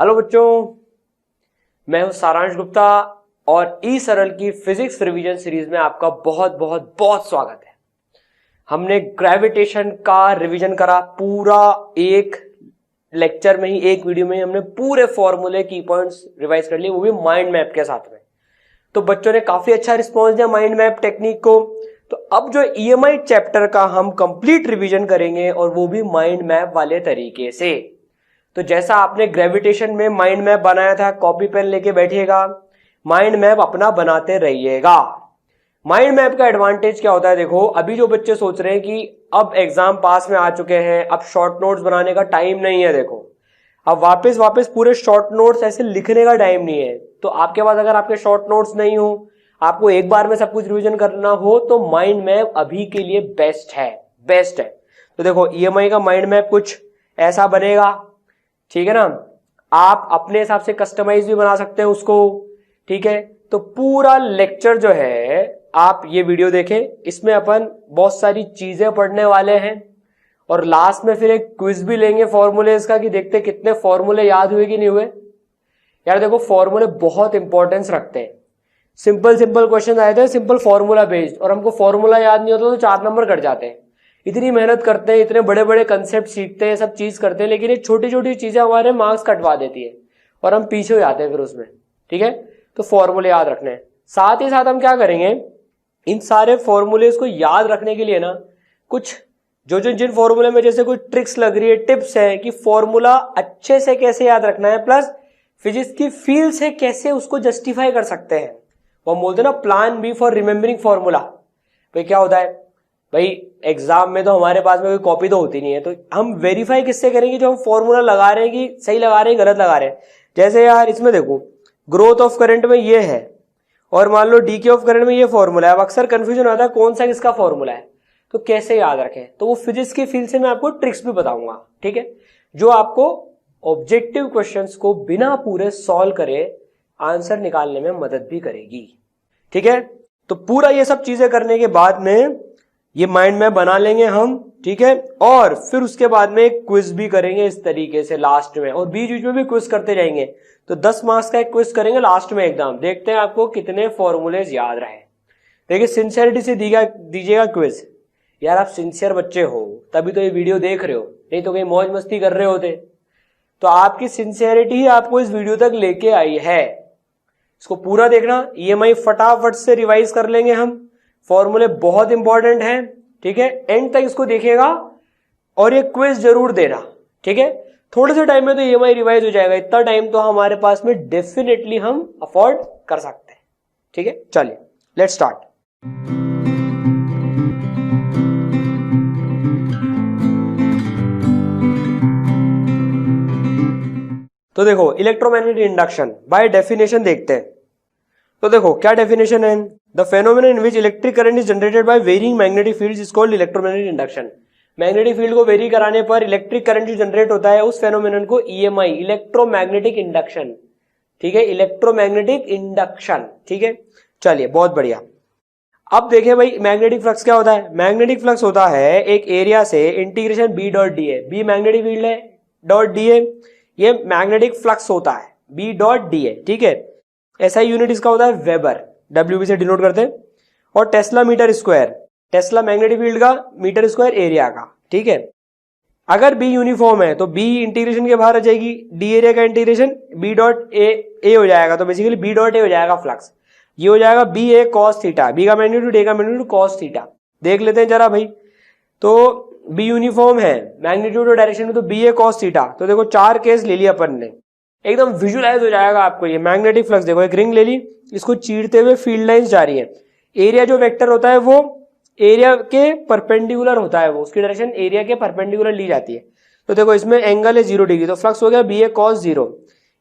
Hello बच्चों, मैं हूं सारांश गुप्ता और ई सरल की फिजिक्स रिवीजन सीरीज में आपका बहुत बहुत बहुत स्वागत है। हमने ग्रेविटेशन का रिवीजन करा पूरा एक लेक्चर में ही, एक वीडियो में ही हमने पूरे फॉर्मूले की पॉइंट्स रिवाइज कर लिए, वो भी माइंड मैप के साथ में। तो बच्चों ने काफी अच्छा रिस्पॉन्स दिया माइंड मैप टेक्निक को। तो अब जो ईएमआई चैप्टर का हम कंप्लीट रिवीजन करेंगे और वो भी माइंड मैप वाले तरीके से। तो जैसा आपने ग्रेविटेशन में माइंड मैप बनाया था, कॉपी पेन लेके बैठिएगा, माइंड मैप अपना बनाते रहिएगा। माइंड मैप का एडवांटेज क्या होता है, देखो अभी जो बच्चे सोच रहे हैं कि अब एग्जाम पास में आ चुके हैं, अब शॉर्ट नोट्स बनाने का टाइम नहीं है, देखो अब वापस पूरे शॉर्ट नोट्स ऐसे लिखने का टाइम नहीं है। तो आपके पास अगर आपके शॉर्ट नोट्स नहीं हो, आपको एक बार में सब कुछ रिवीजन करना हो, तो माइंड मैप अभी के लिए बेस्ट है। तो देखो ईएमआई का माइंड मैप कुछ ऐसा बनेगा, ठीक है ना। आप अपने हिसाब से कस्टमाइज भी बना सकते हैं उसको, ठीक है। तो पूरा लेक्चर जो है आप ये वीडियो देखें, इसमें अपन बहुत सारी चीजें पढ़ने वाले हैं और लास्ट में फिर एक क्विज भी लेंगे फॉर्मूले का, कि देखते कितने फॉर्मूले याद हुए कि नहीं हुए। यार देखो फॉर्मूले बहुत इंपॉर्टेंस रखते हैं। सिंपल क्वेश्चन आए थे सिंपल फॉर्मूला बेस्ड, और हमको फॉर्मूला याद नहीं होता तो 4 नंबर कट जाते हैं। इतनी मेहनत करते हैं, इतने बड़े बड़े कंसेप्ट सीखते हैं, सब चीज करते हैं, लेकिन ये छोटी छोटी चीजें हमारे मार्क्स कटवा देती है और हम पीछे हो जाते हैं फिर उसमें, ठीक है। तो फॉर्मूले याद रखने हैं। साथ ही साथ हम क्या करेंगे, इन सारे फॉर्मूले को याद रखने के लिए ना कुछ जिन फॉर्मूले में जैसे कोई ट्रिक्स लग रही है, टिप्स है कि फॉर्मूला अच्छे से कैसे याद रखना है, प्लस फिजिक्स की फील्ड से कैसे उसको जस्टिफाई कर सकते हैं। वो हम बोलते हैं ना plan B for remembering formula. भाई क्या होता है, भाई एग्जाम में तो हमारे पास में कोई कॉपी तो होती नहीं है, तो हम वेरीफाई किससे करेंगे, जो हम फॉर्मूला लगा रहे हैं कि सही लगा रहे हैं गलत लगा रहे हैं। जैसे यार इसमें देखो ग्रोथ ऑफ करंट में ये है और मान लो डीके ऑफ करंट में ये फॉर्मूला है। अब अक्सर कंफ्यूजन आता है कौन सा किसका फॉर्मूला है, तो कैसे याद रखें। तो वो फिजिक्स की फील्ड से मैं आपको ट्रिक्स भी बताऊंगा, ठीक है, जो आपको ऑब्जेक्टिव क्वेश्चंस को बिना पूरे सॉल्व करे आंसर निकालने में मदद भी करेगी, ठीक है। तो पूरा ये सब चीजें करने के बाद में ये माइंड मैप बना लेंगे हम, ठीक है। और फिर उसके बाद में एक क्विज भी करेंगे इस तरीके से लास्ट में, और बीच बीच में भी क्विज करते जाएंगे। तो 10 मार्क्स का एक क्विज करेंगे लास्ट में एकदम, देखते हैं आपको कितने फॉर्मूलेज याद रहे। देखिए सिंसियरिटी से दीजिएगा क्विज। यार आप सिंसियर बच्चे हो तभी तो ये वीडियो देख रहे हो, नहीं तो कहीं मौज मस्ती कर रहे होते। तो आपकी सिंसियरिटी ही आपको इस वीडियो तक लेके आई है। इसको पूरा देखना, ईएमआई फटाफट से रिवाइज कर लेंगे हम। फॉर्मूले बहुत इंपॉर्टेंट है, ठीक है। एंड तक इसको देखिएगा और ये क्विज जरूर देना, ठीक है। थोड़े से टाइम में तो ईएमआई रिवाइज हो जाएगा, इतना टाइम तो हमारे पास में डेफिनेटली हम अफोर्ड कर सकते हैं, ठीक है। चलिए लेट्स स्टार्ट। तो देखो इलेक्ट्रोमैग्नेटिक इंडक्शन बाय डेफिनेशन देखते हैं। तो देखो क्या डेफिनेशन है, the phenomenon in which electric current is generated by varying magnetic fields is called electromagnetic induction. Magnetic field को वेरी कराने पर इलेक्ट्रिक करंट जो जनरेट होता है उस फेनोमेनन को ईएमआई, इलेक्ट्रोमैग्नेटिक इंडक्शन, ठीक है, इलेक्ट्रोमैग्नेटिक इंडक्शन, ठीक है। चलिए बहुत बढ़िया। अब देखिए भाई मैग्नेटिक फ्लक्स क्या होता है। मैग्नेटिक फ्लक्स होता है एक एरिया से इंटीग्रेशन बी डॉट डी है, बी मैग्नेटिक फील्ड है, डॉट डी है, ये मैग्नेटिक फ्लक्स होता है, बी डॉट डी है, ठीक है। ऐसा यूनिट इसका होता है वेबर, डब्ल्यूबी से डिनोट करते हैं। और tesla metre square, tesla magnetic field का, मीटर स्क्वायर एरिया का, ठीक है। अगर बी यूनिफॉर्म है तो बी इंटीग्रेशन के बाहर आ जाएगी, डी एरिया का इंटीग्रेशन बी डॉट ए हो जाएगा, तो बेसिकली बी डॉट ए हो जाएगा फ्लक्स, ये हो जाएगा B A cos theta, B का मैग्नीट्यूड ए का मैग्नीट्यूड कॉस थीटा। देख लेते हैं जरा भाई, तो बी यूनिफॉर्म है मैग्नीट्यूड और डायरेक्शन में, तो बी ए कॉस थीटा। तो देखो 4 केस ले लिया अपन ने, एकदम विजुअलाइज हो जाएगा आपको ये मैग्नेटिक फ्लक्स। देखो एक रिंग ले ली, इसको चीरते हुए फील्ड लाइंस जा रही है। एरिया जो वेक्टर होता है वो एरिया के परपेंडिकुलर होता है, वो उसकी डायरेक्शन एरिया के परपेंडिकुलर ली जाती है। तो देखो इसमें एंगल है 0 डिग्री, तो फ्लक्स हो गया बी ए कॉस 0।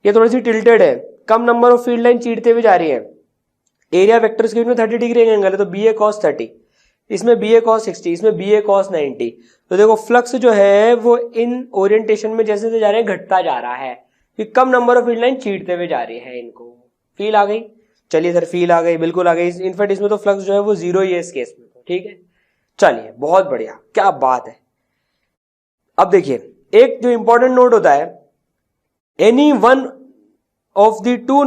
ये थोड़ी सी टिल्टेड है, कम नंबर ऑफ फील्ड लाइन चीरते हुए जा रही है। एरिया वेक्टर के में 30 डिग्री एंगल है, तो बी ए कॉस 30, इसमें बी ए कॉस 60, इसमें बी ए कॉस 90। तो देखो फ्लक्स जो है वो इन ओरिएंटेशन में जैसे से जा रहे हैं घटता जा रहा है, कि कम नंबर ऑफ फील्ड लाइन चीरते हुए जा रही है इनको। फील आ गई? चलिए सर फील आ गई, बिल्कुल आ गई। इनफैक्ट इसमें तो फ्लक्स जो है वो 0 ही है इस केस में, ठीक है। चलिए बहुत बढ़िया, क्या बात है। अब देखिए एक जो इंपॉर्टेंट नोट होता है, any one of the two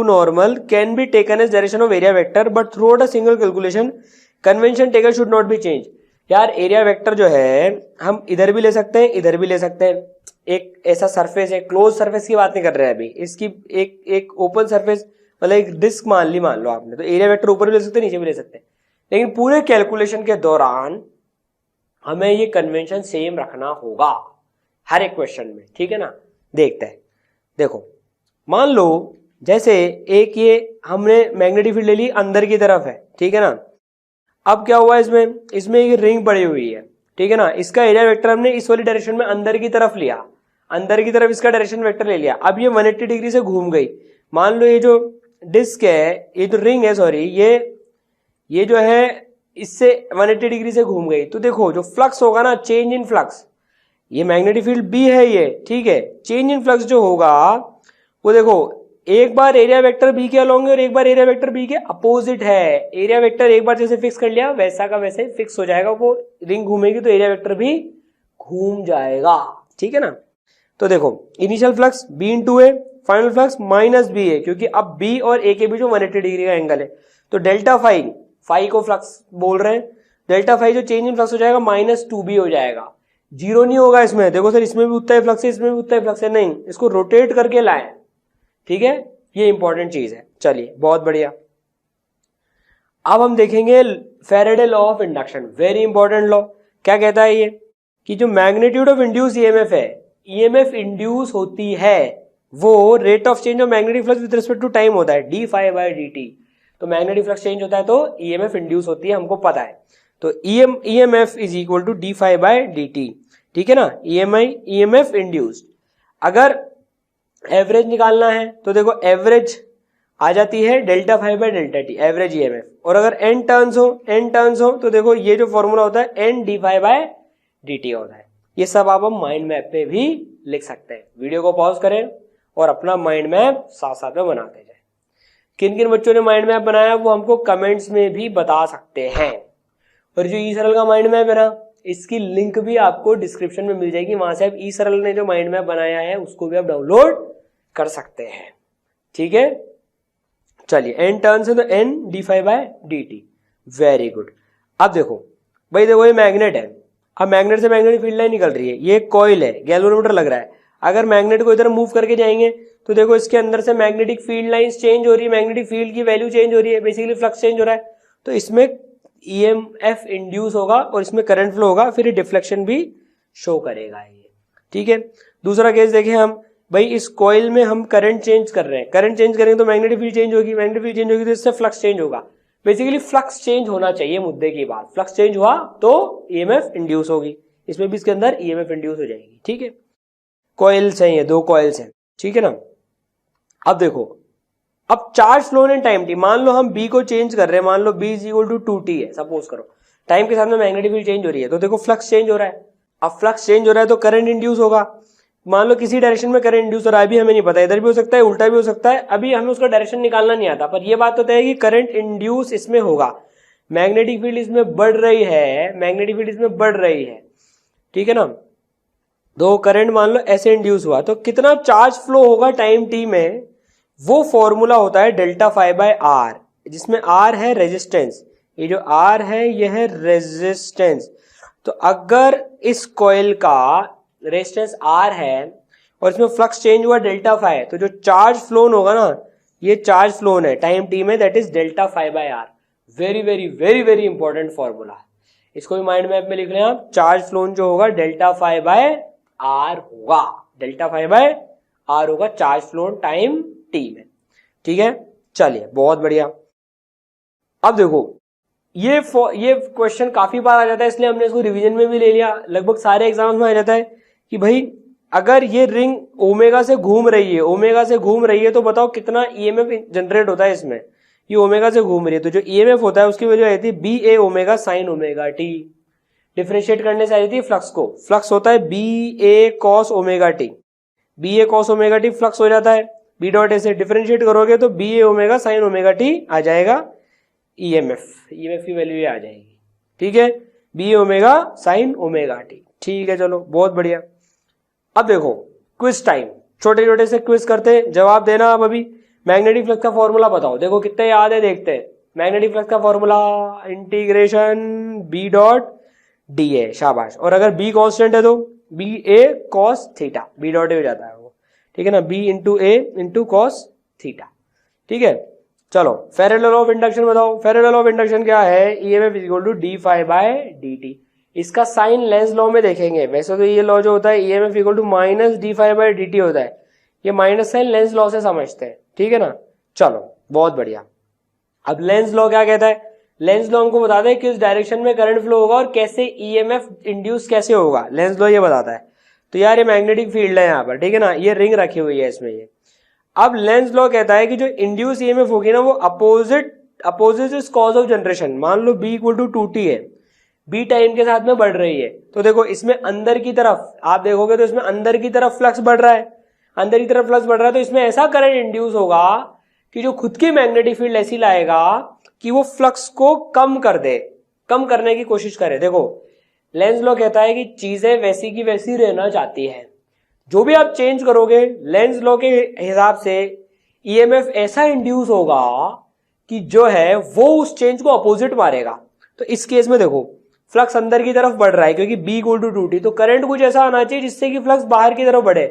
normal can be taken as direction of area vector but throughout a single calculation convention taken should not be changed। यार एरिया वेक्टर जो है हम इधर भी ले सकते हैं, इधर भी ले सकते हैं। एक ऐसा सरफेस है, क्लोज सरफेस की बात नहीं कर रहे हैं अभी, इसकी एक ओपन सरफेस मतलब एक डिस्क मान लो आपने, तो एरिया वेक्टर ऊपर भी ले सकते हैं, नीचे भी ले सकते हैं। लेकिन पूरे कैलकुलेशन के दौरान हमें ये कन्वेंशन सेम रखना होगा हर एक क्वेश्चन में, ठीक है ना। देखते हैं, देखो मान लो जैसे एक ये हमने मैग्नेटिक फील्ड ले ली, अंदर की तरफ है, ठीक है ना। अब क्या हुआ इसमें एक रिंग पड़ी हुई है, ठीक है ना। इसका एरिया वेक्टर हमने इस वाली डायरेक्शन में अंदर की तरफ लिया, अंदर की तरफ इसका डायरेक्शन वेक्टर ले लिया। अब ये 180 डिग्री से घूम गई। मान लो ये जो डिस्क है, ये जो रिंग है, सॉरी, ये जो है इससे 180 डिग्री से घूम गई। तो देखो जो फ्लक्स होगा ना, चेंज इन फ्लक्स, ये मैग्नेटिक फील्ड बी है ये, ठीक है। चेंज इन फ्लक्स जो होगा वो देखो, एक बार एरिया वेक्टर बी के अलोंग है और एक बार एरिया वेक्टर बी के अपोजिट है। एरिया वेक्टर एक बार जैसे फिक्स कर लिया वैसा का वैसे फिक्स हो जाएगा, वो रिंग घूमेगी तो एरिया वेक्टर भी घूम जाएगा, ठीक है ना। तो देखो इनिशियल फ्लक्स बी इंटू ए, फाइनल फ्लक्स माइनस बी है, क्योंकि अब बी और ए के बीच में 180 डिग्री का एंगल है। तो डेल्टा फाई को फ्लक्स बोल रहे हैं, डेल्टा फाई जो चेंज इन फ्लक्स हो जाएगा -2b हो जाएगा। जीरो नहीं होगा इसमें, देखो सर इसमें भी उतना ही फ्लक्स है, इसमें भी उतना ही फ्लक्स है, नहीं, इसको रोटेट करके लाएं, ठीक है। ये इंपॉर्टेंट चीज है। चलिए बहुत बढ़िया। अब हम देखेंगे Faraday law of induction, very important law. क्या कहता है ये कि जो मैग्नीट्यूड ऑफ इंड्यूस ईएमएफ है, ईएमएफ इंड्यूस होती है वो rate of change of magnetic flux with respect to time होता है, d phi by D T. तो मैग्नेटिक फ्लक्स चेंज होता है तो ईएमएफ इंड्यूस होती है, हमको पता है। तो EMF is equal to d phi by D T, ठीक है ना। EMF induced. अगर एवरेज निकालना है तो देखो एवरेज आ जाती है delta phi by delta t, average EMF. और अगर एन टर्न्स हो तो देखो ये जो फॉर्मूला होता है n D phi by D T होता है। ये सब आप हम माइंड मैप पे भी लिख सकते हैं। वीडियो को पॉज करें और अपना माइंड मैप साथ साथ में बनाते जाए। किन किन बच्चों ने माइंड मैप बनाया वो हमको कमेंट्स में भी बता सकते हैं। और जो ई सरल का माइंड मैप है ना, इसकी लिंक भी आपको डिस्क्रिप्शन में मिल जाएगी, वहां से आप ई सरल ने जो माइंड मैप बनाया है उसको भी आप डाउनलोड कर सकते हैं, ठीक है। चलिए एन टर्न्स है तो n D phi by D T, very good. अब देखो भाई, देखो ये मैग्नेट है, अब मैग्नेट से मैग्नेटिक फील्ड लाइन निकल रही है, ये कॉइल है, गैल्वेनोमीटर लग रहा है। अगर मैग्नेट को इधर मूव करके जाएंगे तो देखो इसके अंदर से मैग्नेटिक फील्ड लाइंस चेंज हो रही है, मैग्नेटिक फील्ड की वैल्यू चेंज हो रही है, बेसिकली फ्लक्स चेंज हो रहा है। तो इसमें ईएमएफ इंड्यूस होगा और इसमें करंट फ्लो होगा, फिर डिफ्लेक्शन भी शो करेगा ये, ठीक है। दूसरा केस देखें हम, भाई इस कॉइल में हम करंट चेंज कर रहे हैं, करंट चेंज करेंगे तो मैग्नेटिक फील्ड चेंज होगी, मैग्नेटिक फील्ड चेंज होगी तो इससे फ्लक्स चेंज होगा। बेसिकली फ्लक्स चेंज होना चाहिए मुद्दे की बात, फ्लक्स चेंज हुआ तो ईएमएफ इंड्यूस होगी, इसमें भी इसके अंदर ईएमएफ इंड्यूस हो जाएगी, ठीक है। कॉइल्स हैं ये, दो कॉइल्स हैं, ठीक है ना। अब देखो, अब charge flow in time T, मान लो हम बी को चेंज कर रहे हैं, मान लो B is equal to 2t है, सपोज करो। टाइम के साथ में मैग्नेटिक फील्ड चेंज हो रही है तो देखो फ्लक्स चेंज हो रहा है। अब फ्लक्स चेंज हो रहा है तो करंट इंड्यूस होगा। मान लो किसी डायरेक्शन में करंट इंड्यूस हो रहा है, अभी हमें नहीं पता, इधर भी हो सकता है उल्टा भी हो सकता है, अभी हमें उसका डायरेक्शन निकालना नहीं आता, पर यह बात होता है कि करंट इंड्यूस इसमें होगा, मैग्नेटिक फील्ड इसमें बढ़ रही है, मैग्नेटिक फील्ड इसमें बढ़ रही है, ठीक है ना। दो करंट मान लो ऐसे इंड्यूस हुआ तो कितना चार्ज फ्लो होगा टाइम टी में, वो फॉर्मूला होता है डेल्टा फाई बाय आर, जिसमें आर है रेजिस्टेंस, ये जो आर है यह है रेजिस्टेंस। तो अगर इस कॉइल का रेजिस्टेंस आर है और इसमें फ्लक्स चेंज हुआ डेल्टा फाई, तो जो चार्ज फ्लोन होगा ना, ये चार्ज फ्लोन है टाइम टी में, that is delta phi by R. Very very very very important formula, इसको भी माइंड मैप में लिख लें आप। चार्ज फ्लोन जो होगा डेल्टा फाई बाय आर होगा, डेल्टा फाई बाय आर होगा चार्ज फ्लोन टाइम टी में, ठीक है। चलिए बहुत बढ़िया। अब देखो ये क्वेश्चन काफी बार आ जाता है, इसलिए हमने इसको रिवीजन में भी ले लिया, लगभग सारे एग्जाम्स में आ जाता है कि भाई अगर ये रिंग ओमेगा से घूम रही है, तो बताओ कितना ईएमएफ जनरेट होता है इसमें। ये ओमेगा से घूम रही है तो जो ईएमएफ होता है उसकी वैल्यू आई थी B A omega sine omega T. Differentiate करने से आई थी फ्लक्स को, फ्लक्स होता है B A cos omega T, B A cos omega T flux हो जाता है, बी डॉट ए से डिफरेंशिएट करोगे तो B A omega sine omega T आ जाएगा, ईएमएफ की वैल्यू ये आ जाएगी, ठीक है, B A omega sine omega T, ठीक है। चलो बहुत बढ़िया। अब देखो क्विज टाइम, छोटे छोटे से क्विज करते हैं, जवाब देना आप अभी। मैग्नेटिक फ्लक्स का फॉर्मूला बताओ, देखो कितने याद है, देखते हैं। मैग्नेटिक फ्लक्स का formula integration B dot D A, शाबाश। और अगर बी कांस्टेंट है तो B A cos theta, B dot A हो जाता है वो, ठीक है ना, B into A into cos theta, ठीक है। चलो फेरेडे लॉ ऑफ इंडक्शन बताओ। फेरेडे लॉ ऑफ इंडक्शन क्या है, EMF is equal to d phi by D t. इसका साइन लेंस लॉ में देखेंगे। वैसे तो ये लॉ जो होता है EMF equal to minus D phi by D T होता है, ये माइनस साइन लेंस लॉ से समझते हैं, ठीक है ना। चलो बहुत बढ़िया। अब लेंस लॉ क्या कहता है, लेंस लॉ हमको बताता है किस डायरेक्शन में करंट फ्लो होगा और कैसे ईएमएफ इंड्यूस कैसे होगा, लेंस लॉ ये बताता है। तो यार ये मैग्नेटिक फील्ड है यहाँ पर, ठीक है ना, ये रिंग रखी हुई है इसमें ये। अब लेंस लॉ कहता है कि जो इंड्यूस ईएमएफ होगी ना वो opposite is cause of generation. मान लो बी इक्वल टू 2t है, बी टाइम के साथ में बढ़ रही है, तो देखो इसमें अंदर की तरफ आप देखोगे तो इसमें अंदर की तरफ फ्लक्स बढ़ रहा है, अंदर की तरफ फ्लक्स बढ़ रहा है, तो इसमें ऐसा करंट इंड्यूस होगा कि जो खुद की मैग्नेटिक फील्ड ऐसी लाएगा कि वो फ्लक्स को कम कर दे, कम करने की कोशिश करे। देखो लेंस लॉ कहता है कि चीजें वैसी की वैसी रहना चाहती है, जो भी आप चेंज करोगे लेंस लॉ के हिसाब से ईएमएफ ऐसा इंड्यूस होगा कि जो है वो उस चेंज को अपोजिट मारेगा। तो इस केस में देखो फ्लक्स अंदर की तरफ बढ़ रहा है क्योंकि बी इक्वल टू 2t, तो करंट कुछ ऐसा आना चाहिए जिससे कि फ्लक्स बाहर की तरफ बढ़े।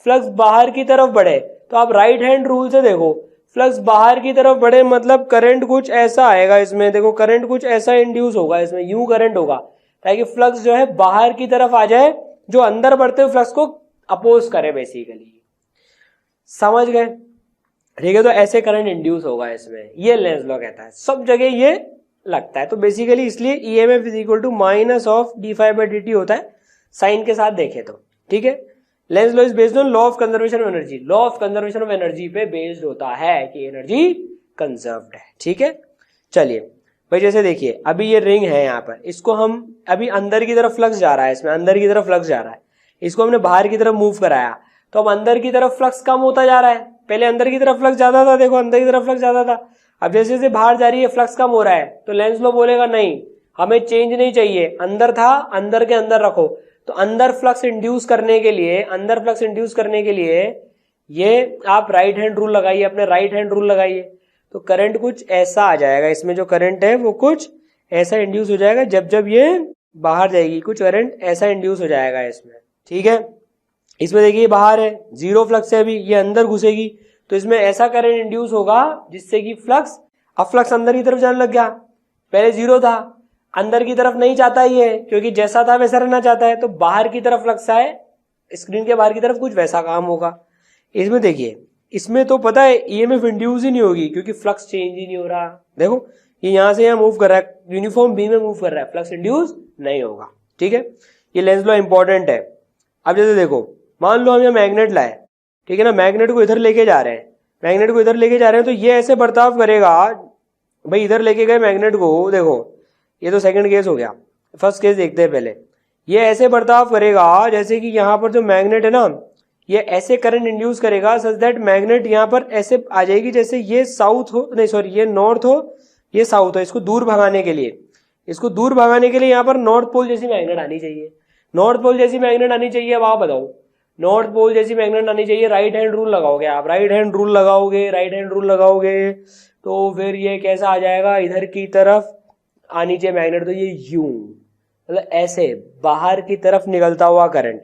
फ्लक्स बाहर की तरफ बढ़े तो आप राइट हैंड रूल से देखो, फ्लक्स बाहर की तरफ बढ़े मतलब करंट कुछ ऐसा आएगा इसमें, देखो करंट कुछ ऐसा इंड्यूस होगा इसमें, यूं करंट होगा ताकि फ्लक्स जो है बाहर की तरफ आ जाए, जो अंदर बढ़ते हुए फ्लक्स को अपोज करे बेसिकली। समझ गए, ठीक है। तो ऐसे करंट इंड्यूस होगा इसमें, ये लेंस लॉ कहता है, सब जगह ये लगता है। तो बेसिकली इसलिए EMF is equal to minus of d phi by D T होता है, साइन के साथ देखे तो, ठीक है। Lenz law is based on law of conservation of energy, law of conservation of energy पे बेस्ड होता है कि एनर्जी कंजर्व्ड है, ठीक है। चलिए भाई जैसे देखिए अभी ये रिंग है यहाँ पर, इसको हम अभी अंदर की तरफ फ्लक्स जा रहा है, इसमें अंदर की तरफ फ्लक्स जा रहा है, इसको हमने बाहर की तरफ मूव कराया तो अब अंदर की तरफ फ्लक्स कम होता जा रहा है। पहले अंदर की तरफ फ्लक्स ज्यादा था, देखो अंदर की तरफ फ्लक्स ज्यादा था, अब जैसे जैसे बाहर जा रही है फ्लक्स कम हो रहा है, तो लेंस लॉ बोलेगा नहीं हमें चेंज नहीं चाहिए, अंदर था अंदर के अंदर रखो। तो अंदर फ्लक्स इंड्यूस करने के लिए, अंदर फ्लक्स इंड्यूस करने के लिए ये आप राइट हैंड रूल लगाइए, अपने राइट हैंड रूल लगाइए, तो करंट कुछ ऐसा आ जाएगा, इसमें जो करंट है वो कुछ ऐसा इंड्यूस हो जाएगा, जब जब ये बाहर जाएगी कुछ करंट ऐसा इंड्यूस हो जाएगा इसमें, ठीक है। इसमें देखिए बाहर है, जीरो फ्लक्स है, अभी ये अंदर घुसेगी तो इसमें ऐसा करंट इंड्यूस होगा जिससे कि फ्लक्स, अब फ्लक्स अंदर की तरफ जाने लग गया, पहले जीरो था, अंदर की तरफ नहीं चाहता ये क्योंकि जैसा था वैसा रहना चाहता है, तो बाहर की तरफ फ्लक्स आए, स्क्रीन के बाहर की तरफ कुछ वैसा काम होगा। इसमें देखिए इसमें तो पता है ईएमएफ इंड्यूस ही नहीं होगी क्योंकि फ्लक्स चेंज ही नहीं हो रहा, देखो ये यहां से यहां मूव कर रहा है, यूनिफॉर्म बी में मूव कर रहा है, फ्लक्स इंड्यूस नहीं होगा, ठीक है। ये लेंस लॉ इंपॉर्टेंट है। अब जैसे देखो मान लो हम ये मैग्नेट लाए, ठीक है ना, मैग्नेट को इधर लेके जा रहे हैं, मैग्नेट को इधर लेके जा रहे हैं, तो ये ऐसे बर्ताव करेगा, भाई इधर लेके गए मैग्नेट को, देखो ये तो सेकंड केस हो गया, फर्स्ट केस देखते हैं पहले। ये ऐसे बर्ताव करेगा जैसे कि यहाँ पर जो मैग्नेट है ना, ये ऐसे करंट इंड्यूस करेगा सच दैट मैग्नेट यहाँ पर ऐसे आ जाएगी जैसे ये साउथ हो, नहीं सॉरी ये नॉर्थ हो, ये साउथ हो। इसको दूर भगाने के लिए, इसको दूर भगाने के लिए यहाँ पर नॉर्थ पोल जैसी मैग्नेट आनी चाहिए, नॉर्थ पोल जैसी मैग्नेट आनी चाहिए। अब आप बताओ, नॉर्थ पोल जैसी मैग्नेट आनी चाहिए, राइट हैंड रूल लगाओगे आप, राइट हैंड रूल लगाओगे, राइट हैंड रूल लगाओगे तो फिर ये कैसा आ जाएगा, इधर की तरफ आनी चाहिए मैग्नेट, तो ये यूं मतलब ऐसे बाहर की तरफ निकलता हुआ करंट,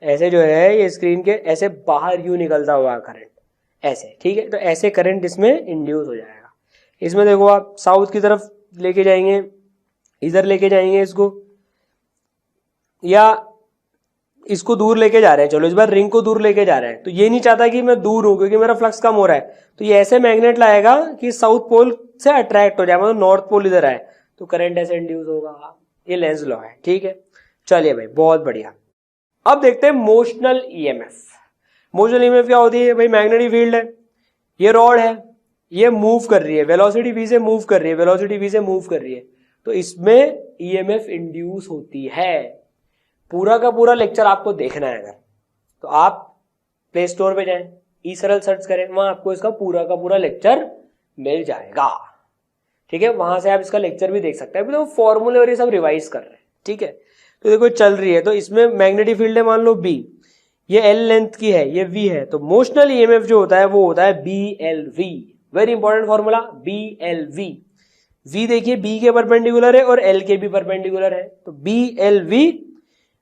ऐसे जो है ये स्क्रीन के ऐसे बाहर यूं निकलता हुआ करंट ऐसे, ठीक है। तो ऐसे करंट इसमें इंड्यूस हो जाएगा। इसमें देखो आप साउथ की तरफ लेके जाएंगे, इधर लेके जाएंगे इसको, या इसको दूर लेके जा रहे हैं, चलो इस बार रिंग को दूर लेके जा रहे हैं, तो ये नहीं चाहता कि मैं दूर हूं क्योंकि मेरा फ्लक्स कम हो रहा है, तो ये ऐसे मैग्नेट लाएगा कि साउथ पोल से अट्रैक्ट हो जाए, मतलब नॉर्थ पोल इधर आए, तो करंट ऐसे इंड्यूस होगा। ये लेंस लॉ है, ठीक है। चलिए भाई बहुत बढ़िया। अब देखते हैं मोशनल ईएमएफ। मोशनल ईएमएफ क्या होती है भाई, मैग्नेटिक फील्ड है, ये रॉड है, ये मूव कर रही है, वेलोसिटी v से मूव कर रही है, वेलोसिटी v से मूव कर रही है, तो इसमें ईएमएफ इंड्यूस होती है। पूरा का पूरा लेक्चर आपको देखना है अगर, तो आप प्ले स्टोर पे जाएं, ई सरल सर्च करें, वहां आपको इसका पूरा का पूरा लेक्चर मिल जाएगा, ठीक है। वहां से आप इसका लेक्चर भी देख सकते हैं, अभी तो फॉर्मूले और ये सब रिवाइज कर रहे हैं, ठीक है। तो देखो चल रही है, तो इसमें मैग्नेटिक फील्ड है मान लो बी, ये एल लेंथ की है, ये वी है, तो मोशनल ईएमएफ जो होता है वो होता है BLV। Very important formula BLV। V देखिए B के परपेंडिकुलर है और L के भी परपेंडिकुलर है, तो BLV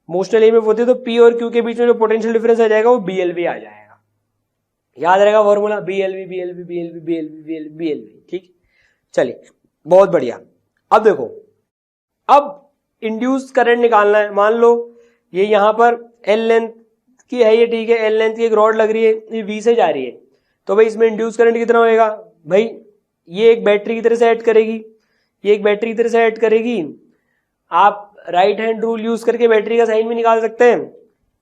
मोशनल ईएमएफ होती है, तो P और Q के बीच में जो पोटेंशियल डिफरेंस आ जाएगा वो BLV आ जाएगा। याद रहेगा फॉर्मूला BLV। ठीक, चलिए बहुत बढ़िया। अब देखो, अब इंड्यूस करंट निकालना है। मान लो ये यहां पर एल लेंथ की है, ये ठीक है, एल लेंथ की एक रॉड लग रही है, ये वी से जा रही है, तो भाई इसमें इंड्यूस करंट कितना होएगा? भाई ये एक बैटरी की तरह से ऐड करेगी, ये एक बैटरी की तरह से ऐड करेगी। आप राइट हैंड रूल यूज करके बैटरी का साइन भी निकाल सकते हैं,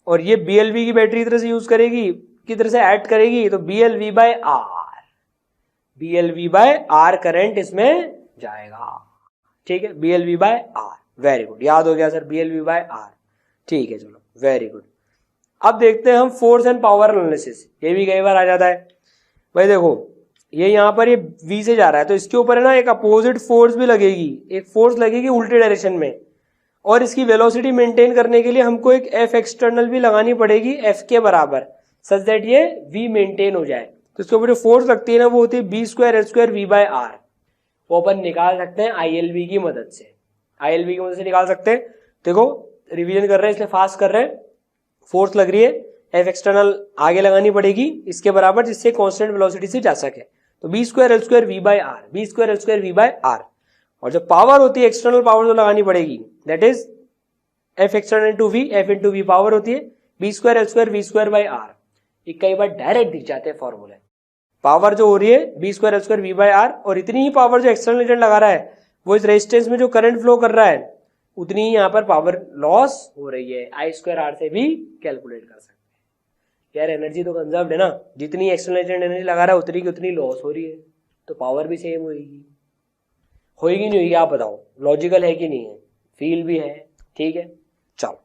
और ये BLV की बैटरी की तरह से यूज करेगी, की तरह से ऐड करेगी, तो BLV/R करंट इसमें जाएगा। ठीक है, BLV/R। वेरी गुड, याद हो गया सर, BLV/R। ठीक है, चलो वेरी गुड। अब देखते हैं हम फोर्स एंड पावर एनालिसिस, ये भी कई बार आ जाता है। भाई देखो, ये यहां पर ये V से जा रहा है, तो इसके ऊपर है ना एक अपोजिट फोर्स भी लगेगी, एक फोर्स लगेगी उल्टे डायरेक्शन में, और इसकी वेलोसिटी मेंटेन करने के लिए हमको एक F एक्सटर्नल भी लगानी पड़ेगी F के बराबर, सच दैट ये V मेंटेन हो जाए। तो इसके ऊपर जो फोर्स लगती है ना वो होती है B²L² V/R। वो अपन निकाल सकते हैं ILV की मदद से, ILV की मदद से निकाल सकते हैं। देखो रिवीजन कर रहे हैं इसलिए फास्ट कर रहे हैं। फोर्स लग रही है, F एक्सटर्नल आगे लगानी पड़ेगी इसके बराबर, जिससे कांस्टेंट वेलोसिटी से जा सके, तो B²L² V/R। और जो पावर होती है, एक्सटर्नल पावर जो लगानी पड़ेगी, that is F external into V, F into V power होती है B²L² V²/R। ये कई बार डायरेक्ट दिख जाते हैं फॉर्मूले। पावर जो हो रही है B²L² V/R, और इतनी ही पावर जो एक्सटर्नल एजेंट लगा रहा है वो इस रेजिस्टेंस में जो करंट फ्लो कर रहा है, उतनी ही यहाँ पर पावर लॉस हो रही है। I²R से भी कैलकुलेट कर सकते हैं। यार एनर्जी तो कंजर्व्ड है ना, जितनी एक्सटर्नल एजेंट एनर्जी लगा रहा है उतनी की उतनी लॉस हो रही है, तो पावर भी सेम होगी। होगी नहीं होगी आप बताओ, लॉजिकल है कि नहीं है? फील भी है, ठीक है। चलो,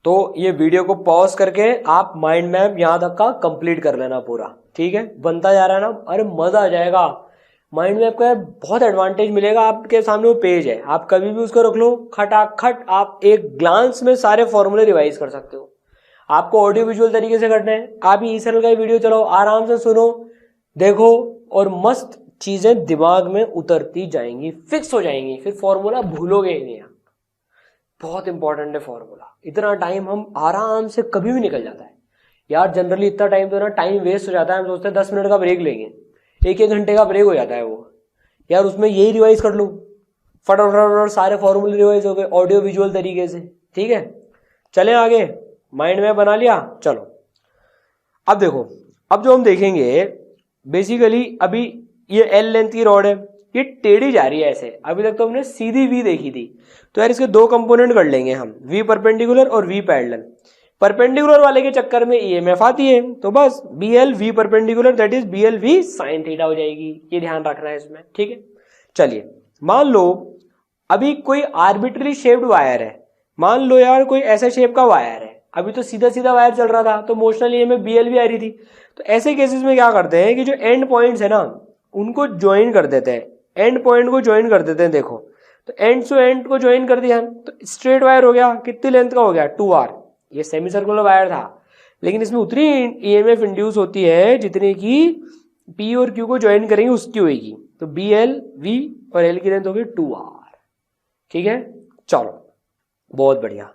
तो ये वीडियो को पॉज करके आप माइंड मैप यहां तक का कंप्लीट कर लेना पूरा, ठीक है। बनता जा रहा है ना, अरे मजा आ जाएगा। माइंड मैप का बहुत एडवांटेज मिलेगा। आपके सामने वो पेज है, आप कभी भी उसको रख लो, खटाखट आप एक ग्लांस में सारे फॉर्मूले रिवाइज कर सकते हो। आपको ऑडियो विजुअल तरीके से करना है, आप ये सरल का वीडियो चलाओ, आराम से सुनो, देखो, और मस्त चीजें दिमाग में उतरती जाएंगी, फिक्स हो जाएंगी, फिर फॉर्मूला भूलोगे ही नहीं। बहुत इंपॉर्टेंट है फॉर्मूला। इतना टाइम हम आराम से कभी भी निकल जाता है यार। जनरली इतना टाइम तो ना टाइम वेस्ट हो जाता है। हम सोचते हैं 10 मिनट का ब्रेक लेंगे, 1-1 घंटे का ब्रेक हो जाता है वो। यार उसमें यही रिवाइज कर लो, फटाफट सारे फॉर्मूले रिवाइज हो गए ऑडियो विजुअल तरीके से, ठीक है। चले आगे, माइंड मैप बना लिया। चलो अब देखो, अब जो हम देखेंगे बेसिकली, अभी ये एल लेंथ की रॉड है, ये टेढ़ी जा रही है ऐसे। अभी तक तो हमने सीधी वी देखी थी, तो यार इसके दो कंपोनेंट कर लेंगे हम, वी परपेंडिकुलर और वी पैरेलल। परपेंडिकुलर वाले के चक्कर में ईएमएफ आती है, तो बस BL V perpendicular that is BL V sin theta हो जाएगी। ये ध्यान रखना है इसमें, ठीक है। चलिए मान लो अभी कोई आर्बिट्ररी शेप्ड वायर है, मान लो यार कोई ऐसा शेप का वायर है, अभी तो सीधा सीधा वायर चल रहा था, तो मोशनल ईएमएफ BL भी आ रही थी। तो ऐसे केसेस में क्या करते हैं कि जो एंड पॉइंट्स है ना उनको ज्वाइन कर देते हैं, एंड पॉइंट को ज्वाइन कर देते हैं। देखो तो एंड टू एंड को ज्वाइन कर दिया तो स्ट्रेट वायर हो गया, कितनी लेंथ का हो गया 2R। ये सेमी सर्कुलर वायर था, लेकिन इसमें उतनी ईएमएफ इंड्यूस होती है जितनी की P और Q को ज्वाइन करेंगे उसकी होगी। तो BL V और L की लेंथ होगी 2R, ठीक है। चलो बहुत बढ़िया।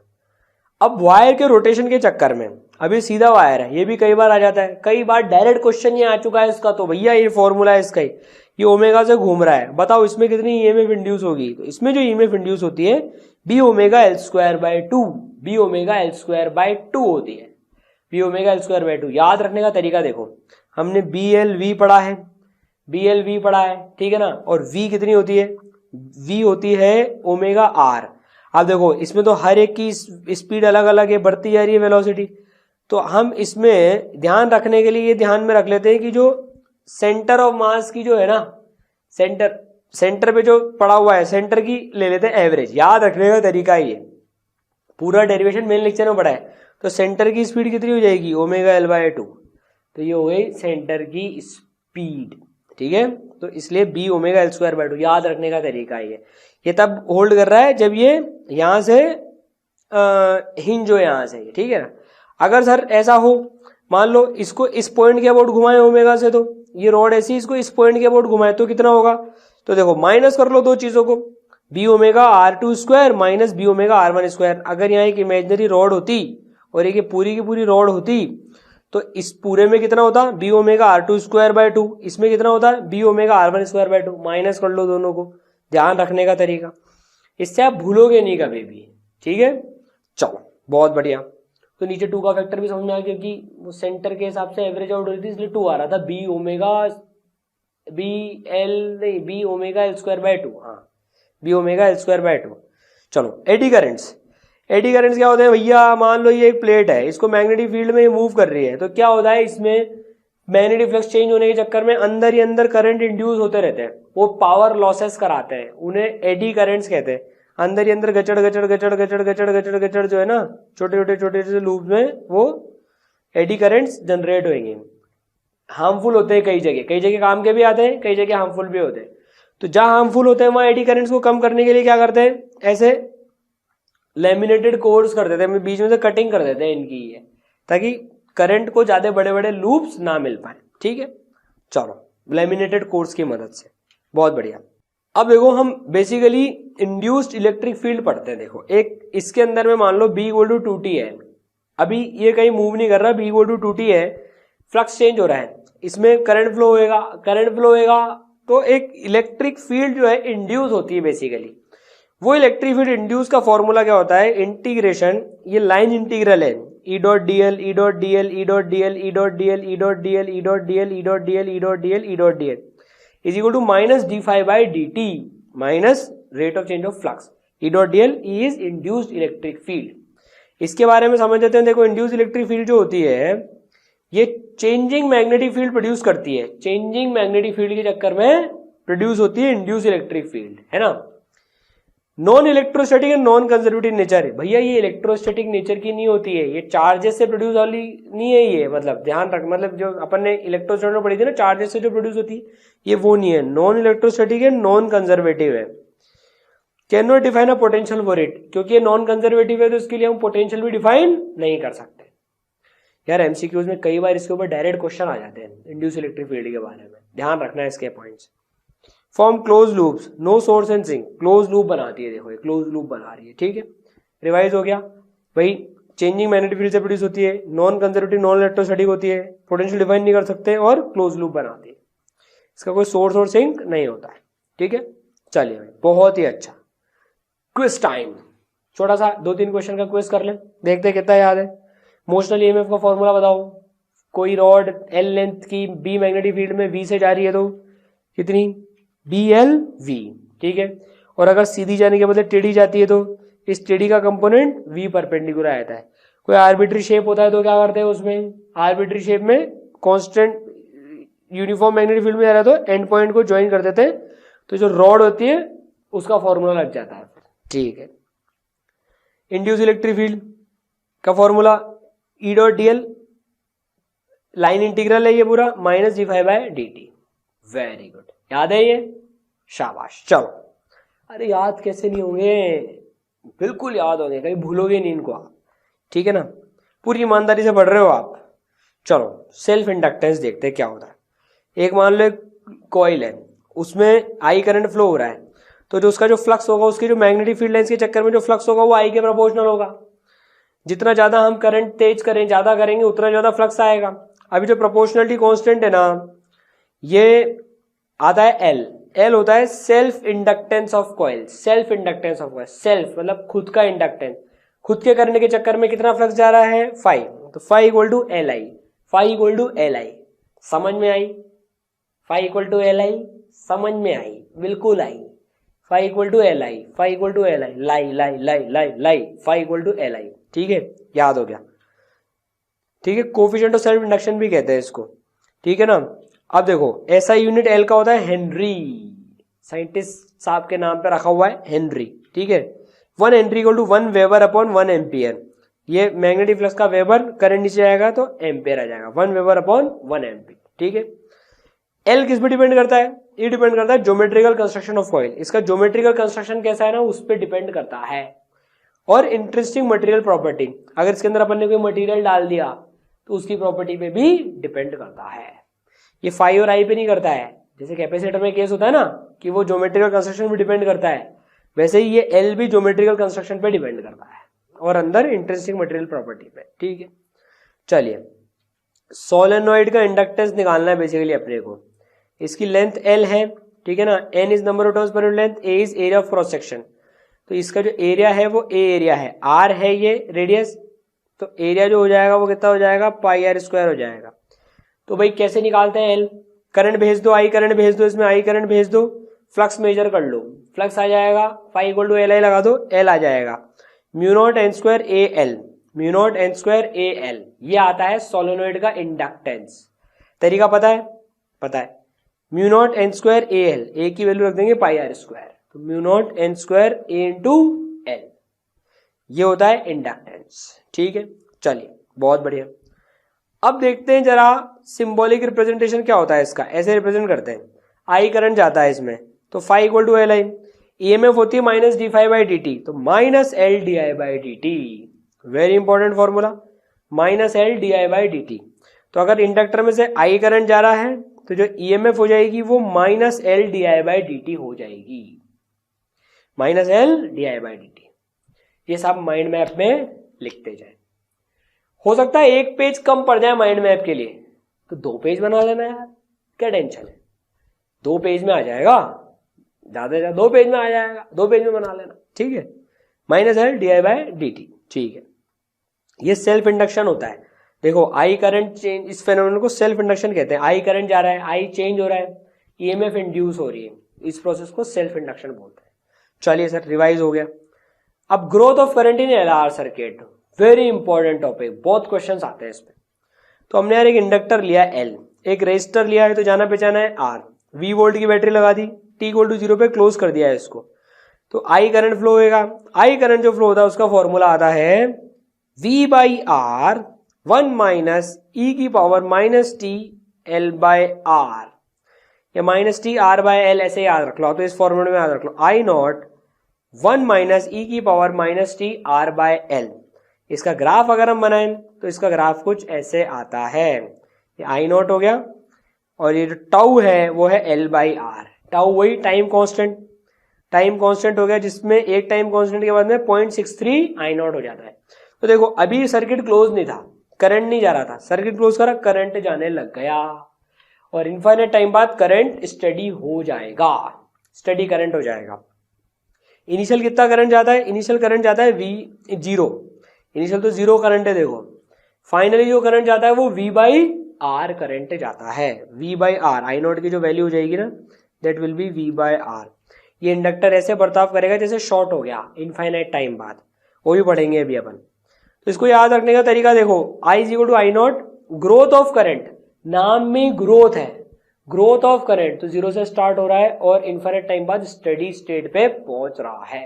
अब वायर के रोटेशन के चक्कर में, अभी सीधा वायर है, ये भी कई बार आ जाता है, कई बार डायरेक्ट क्वेश्चन ये आ चुका है इसका, तो भैया ये फॉर्मूला है इसका, ये ओमेगा से घूम रहा है, बताओ इसमें कितनी ईएमएफ इंड्यूस होगी। तो इसमें जो ईएमएफ इंड्यूस होती है B omega L²/2, B omega L²/2 होती है, B ओमेगा L²/2। याद रखने का तरीका देखो, हमने BLV पढ़ा है, BLV पढ़ा है, ठीक है ना। और V कितनी होती है, V होती है ओमेगा R। अब देखो इसमें तो हर एक की स्पीड अलग अलग है, बढ़ती जा रही है वेलोसिटी। तो हम इसमें ध्यान रखने के लिए ये ध्यान में रख लेते हैं कि जो सेंटर ऑफ मास की जो है ना, सेंटर पे जो पड़ा हुआ है, सेंटर की ले लेते हैं एवरेज। याद रखने का तरीका ही है, पूरा डेरिवेशन मेन लेक्चर में पढ़ा है। तो सेंटर की स्पीड कितनी हो जाएगी ओमेगा L/2, तो ये हो गई सेंटर की स्पीड, ठीक है। तो इसलिए B ओमेगा L²/2 याद रखने का तरीका ये तब होल्ड कर रहा है जब ये यहां से हिंज हो, यहां से, ठीक है ना। अगर सर ऐसा हो, मान लो इसको इस पॉइंट के अबाउट घुमाए ओमेगा से, तो ये रॉड ऐसी इसको इस पॉइंट के अबाउट घुमाए तो कितना होगा? तो देखो माइनस कर लो दो चीजों को, B omega R two square minus B omega R one square. अगर यहाँ एक इमेजिनरी रॉड होती और एक पूरी की पूरी रॉड होती तो इस पूरे में कितना होता? B omega R two square by two. इसमें कितना होता है? B omega R one square by two. Minus कर लो दोनों को, ध्यान रखने का तरीका, इससे आप भूलोगे नहीं कभी भी, ठीक है। चलो बहुत बढ़िया। तो नीचे टू का फैक्टर भी समझ में आ गया, क्योंकि वो सेंटर के हिसाब से एवरेज आउट हो रही थी इसलिए टू आ रहा था, B omega B omega L square by two, हाँ B omega L square by two. चलो एडी करेंट्स, एडी करेंट्स क्या होते हैं भैया? मान लो ये एक प्लेट है, इसको मैग्नेटिक फील्ड में मूव कर रही है, तो क्या होता है इसमें मैग्नेटिक फ्लक्स चेंज होने के चक्कर में अंदर ही अंदर करंट इंड्यूस होते रहते हैं, वो पावर लॉसेस कराते हैं, उन्हें एडी करंट्स कहते हैं। अंदर ही अंदर गचड़ गचड़ गचड़ गचड़ गचड़ गचड़ गचड़ जो है ना, छोटे छोटे छोटे छोटे लूप में वो एडी करंट्स जनरेट होंगे। हार्मफुल होते हैं कई जगह काम के भी आते हैं, कई जगह हार्मफुल भी होते हैं। तो जहां हार्मफुल होते हैं वहां एडी करंट्स को कम करने के लिए क्या करते हैं? ऐसे लैमिनेटेड कोर्स कर देते हैं, बीच में से कटिंग कर देते हैं इनकी, ये ताकि करंट को ज्यादा बड़े बड़े लूप्स ना मिल पाए, ठीक है। चलो लैमिनेटेड कोर्स की मदद से, बहुत बढ़िया। अब देखो हम बेसिकली इंड्यूस्ड इलेक्ट्रिक फील्ड पढ़ते हैं। देखो एक इसके अंदर में मान लो बी इक्वल टू 2t है, अभी ये कहीं मूव नहीं कर रहा, बी इक्वल टू 2t है, फ्लक्स चेंज हो रहा है, इसमें करंट फ्लो होएगा, करंट फ्लो होएगा तो एक इलेक्ट्रिक फील्ड जो है इंड्यूस होती है बेसिकली। वो इलेक्ट्रिक फील्ड इंड्यूस का फॉर्मूला क्या होता है? इंटीग्रेशन, ये लाइन इंटीग्रल है, E dot DL E dot DL E dot DL E dot DL E dot DL E dot DL E dot DL E dot DL E dot DL is equal to minus D phi by D T minus rate of change of flux. E dot DL is induced electric field. इसके बारे में समझ लेते हैं। देखो induced electric field जो होती है ये चेंजिंग मैग्नेटिक फील्ड प्रोड्यूस करती है, चेंजिंग मैग्नेटिक फील्ड के चक्कर में प्रोड्यूस होती है इंड्यूस्ड इलेक्ट्रिक फील्ड, है ना। Non electrostatic and non conservative nature है भैया, ये इलेक्ट्रोस्टैटिक नेचर की नहीं होती है, ये चार्जेस से प्रोड्यूस वाली नहीं है ये, मतलब ध्यान रख, मतलब जो अपन ने इलेक्ट्रोस्टैटिक में पढ़ी थी ना, चार्जेस से जो प्रोड्यूस होती है, ये वो नहीं है। Non electrostatic and non conservative है। Can not define a potential for it, क्योंकि ये नॉन कंजर्वेटिव है तो इसके लिए हम पोटेंशियल भी डिफाइन नहीं कर सकते। यार एमसीक्यूज में कई बार इसके ऊपर डायरेक्ट क्वेश्चन आ जाते हैं इंड्यूस इलेक्ट्रिक फील्ड के बारे में, ध्यान रखना है इसके points. Form close loops, no source and sink, close loop बनाती है, देखो ये क्लोज लूप बना रही है, ठीक है। रिवाइज हो गया भाई, चेंजिंग मैग्नेटिक फील्ड से प्रोड्यूस होती है, नॉन कंजर्वेटिव नॉन इलेक्ट्रोस्टैटिक होती है, पोटेंशियल डिफाइन नहीं कर सकते और क्लोज लूप बनाती है, इसका कोई सोर्स और सिंक नहीं होता है, ठीक है। चलिए भाई बहुत ही अच्छा। क्विज टाइम, छोटा सा 2-3 क्वेश्चन का क्विज कर ले, देखते कितना याद है। मोशनल ईएमएफ का फॉर्मूला बताओ। कोई रॉड एल लेंथ की बी मैग्नेटिक फील्ड में वी से जा रही है तो कितनी? बी एल वी, ठीक है। और अगर सीधी जाने के बदले टेढ़ी जाती है तो इस टेढ़ी का कंपोनेंट वी परपेंडिकुलर आता है। कोई आर्बिट्री शेप होता है तो क्या करते हैं उसमें? आर्बिट्री शेप में कांस्टेंट यूनिफॉर्म मैग्नेटिक फील्ड में जा रहा है तो एंड पॉइंट को ज्वाइन कर देते हैं, तो जो रॉड होती है उसका फॉर्मूला लग जाता है, ठीक है। इंड्यूस इलेक्ट्रिक फील्ड का फॉर्मूला ई डॉट डीएल, लाइन इंटीग्रल है ये पूरा, minus D five by D T. Very good, याद है ये? शाबाश। चलो, अरे याद कैसे नहीं होंगे, बिल्कुल याद होंगे, कहीं भूलोगे नहीं इनको आप, ठीक है ना। पूरी ईमानदारी से पढ़ रहे हो आप। चलो सेल्फ इंडक्टेंस देखते हैं क्या होता है। एक मान लो कॉइल है, उसमें आई करंट फ्लो हो रहा है, तो जो उसका जो फ्लक्स होगा, उसकी जो मैग्नेटिक फील्ड लाइंस के चक्कर में जो फ्लक्स होगा वो आई के प्रोपोर्शनल होगा। जितना ज्यादा हम करंट तेज करें, ज्यादा करेंगे, उतना ज्यादा फ्लक्स आएगा। अभी जो प्रोपोर्शनलिटी कांस्टेंट है ना, ये आता है एल। एल होता है self inductance of coil, self inductance of coil, self मतलब खुद का इंडक्टेंस, खुद के करने के चक्कर में कितना फ्लक्स जा रहा है? 5, तो 5 equal to L I, 5 equal to L I, समझ में आई? 5 इक्वल टू एल आई, समझ में आई? बिल्कुल आई। 5 equal to L I, 5 equal to L I, लाई लाई लाई लाई लाई, 5 इक्वल टू एल आई, ठीक है, याद हो गया, ठीक है। कोफिशिएंट ऑफ सेल्फ इंडक्शन भी कहते हैं इसको, ठीक है ना। अब देखो ऐसा यूनिट एल का होता है हेनरी, साइंटिस्ट साहब के नाम पे रखा हुआ है हेनरी, ठीक है। 1 henry equal to 1 weber upon 1 ampere. ये मैग्नेटिक फ्लक्स का वेबर, करंट नीचे आएगा तो एम्पियर आ जाएगा, 1 वेबर अपॉन 1 एम्पियर, ठीक है। एल किस पे डिपेंड करता है? ये डिपेंड करता है ज्योमेट्रिकल कंस्ट्रक्शन ऑफ कॉइल। इसका ज्योमेट्रिकल कंस्ट्रक्शन कैसा है ना, उस पर डिपेंड करता है। और इंटरेस्टिंग मटेरियल प्रॉपर्टी, अगर इसके अंदर अपन ने कोई मटेरियल डाल दिया तो उसकी प्रॉपर्टी पे भी डिपेंड करता है। ये फाई और आई पे नहीं करता है, जैसे कैपेसिटर में केस होता है ना कि वो ज्योमेट्रिकल कंस्ट्रक्शन पे डिपेंड करता है, वैसे ही ये एल भी ज्योमेट्रिकल कंस्ट्रक्शन पे डिपेंड करता है और अंदर इंटरेस्टिंग मटेरियल प्रॉपर्टी पे। ठीक है, चलिए सोलेनोइड का इंडक्टेंस निकालना है बेसिकली अपने को। इसकी लेंथ एल है, ठीक है ना, N is number of turns per length, A is area of cross section, तो इसका जो एरिया है वो ए एरिया है, आर है ये रेडियस, तो एरिया जो हो जाएगा वो कितना हो जाएगा, पाई आर स्क्वायर हो जाएगा। तो भाई कैसे निकालते हैं एल, करंट भेज दो, आई करंट भेज दो, इसमें आई करंट भेज दो, फ्लक्स मेजर कर लो, फ्लक्स आ जाएगा, phi equal to L I लगा दो, एल आ जाएगा mu naught N square A L, mu naught N square A L, ये आता है सोलेनोइड का इंडक्टेंस। तरीका पता है, पता है, mu naught N square A L, A की वैल्यू रख देंगे पाई आर स्क्वायर, तो mu naught N square A into L, ये होता है इंडक्टेंस। ठीक है, चलिए बहुत बढ़िया। अब देखते हैं जरा सिंबॉलिक रिप्रेजेंटेशन क्या होता है इसका, ऐसे रिप्रेजेंट करते हैं, आई करंट जाता है इसमें तो phi equal to L I, EMF होती है minus D phi by D T, तो minus L D I by D T, very important formula, minus L D I by D T. तो अगर inductor में से आई करंट जा रहा है तो जो ईएमएफ हो जाएगी वो minus L D I by D T हो जाएगी, minus L D I by D T. ये सब माइंड मैप में लिखते जाए। हो सकता है एक पेज कम पड़ जाए माइंड मैप के लिए, तो 2 पेज बना लेना यार, क्या टेंशन है, 2 पेज में आ जाएगा, ज्यादा से ज्यादा 2 पेज में आ जाएगा, 2 पेज में बना लेना। ठीक है, minus L D I by D T. ठीक है, ये सेल्फ इंडक्शन होता है। देखो आई करंट चेंज, इस फेनोमेनन को सेल्फ इंडक्शन कहते हैं। आई करंट जा रहा है, आई चेंज हो रहा है, ईएमएफ इंड्यूस हो रही है, इस प्रोसेस को सेल्फ इंडक्शन बोलते हैं। चलिए सर रिवाइज हो गया। अब growth of current in LR circuit, very important topic, बहुत क्वेश्चंस आते हैं इसमें। तो हमने यार एक इंडक्टर लिया एल, एक रेजिस्टर लिया है, तो जाना पहचाना है आर, वी वोल्ट की बैटरी लगा दी, टी इक्वल टू 0 पे क्लोज कर दिया है इसको, तो आई करंट फ्लो होएगा। आई करंट जो फ्लो होता है उसका फॉर्मूला आता है V by R 1 minus E की power minus T L by R, या minus T R by L ऐसे याद रख लो, तो इस फॉर्मूले में याद रख लो, आई नॉट 1 माइनस ई की power minus T R by L. इसका ग्राफ अगर हम बनाएं तो इसका ग्राफ कुछ ऐसे आता है, ये आई नॉट हो गया और ये जो टाउ है वो है एल बाई आर, टाउ वही टाइम कांस्टेंट, टाइम कांस्टेंट हो गया जिसमें एक टाइम कांस्टेंट के बाद में 0.63 आई नॉट हो जाता है। तो देखो अभी सर्किट क्लोज नहीं था, करंट नहीं जा रहा था, सर्किट क्लोज करा, करंट जाने लग गया और इनफाइनाइट टाइम बाद करंट स्टडी हो जाएगा, स्टडी करंट हो जाएगा। इनिशियल कितना करंट जाता है, इनिशियल करंट जाता है V 0, इनिशियल तो 0 करंट है देखो, फाइनली जो करंट जाता है वो V बाई आर करंट जाता है, V by R, I naught की जो वैल्यू हो जाएगी ना that will be V by R. ये इंडक्टर ऐसे बर्ताव करेगा जैसे शॉर्ट हो गया इनफाइनाइट टाइम बाद, वो भी पढ़ेंगे अभी अपन। तो इसको याद रखने का तरीका देखो, I is equal to I naught, growth of current, नाम में ग्रोथ है, ग्रोथ ऑफ करंट, तो 0 से स्टार्ट हो रहा है और इनफाइनाइट टाइम बाद स्टेडी स्टेट पे पहुंच रहा है।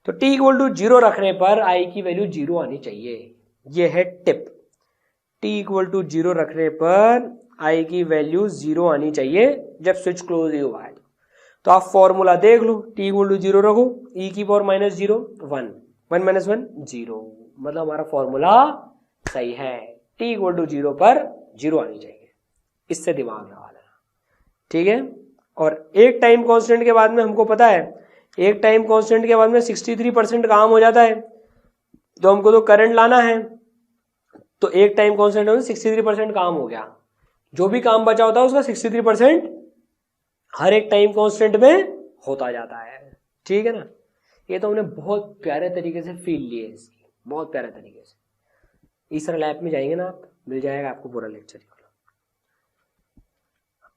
तो t इक्वल टू 0 रखने पर I की वैल्यू 0 आनी चाहिए, ये है टिप। t इक्वल टू 0 रखने पर I की वैल्यू 0 आनी चाहिए जब स्विच क्लोज ही हुआ है। तो आप फॉर्मूला देख लो, t इक्वल टू 0 रखो, e की पावर माइनस 0 1, 1 माइनस 1 0, मतलब हमारा फॉर्मूला सही है, t इक्वल टू 0 पर 0 आनी चाहिए, इससे दिमाग लगा लेना। ठीक है, और एक टाइम कांस्टेंट के बाद में हमको पता है, एक टाइम कांस्टेंट के बाद में 63% काम हो जाता है, तो हमको तो करंट लाना है, तो एक टाइम कांस्टेंट में 63% काम हो गया, जो भी काम बचा होता है उसका 63% हर एक टाइम कांस्टेंट में होता जाता है। ठीक है ना, ये तो हमने बहुत प्यारे तरीके से फील लिए इसकी, बहुत प्यारे तरीके से। इस लैब में जाएंगे ना आप, मिल जाएगा आपको पूरा लेक्चर।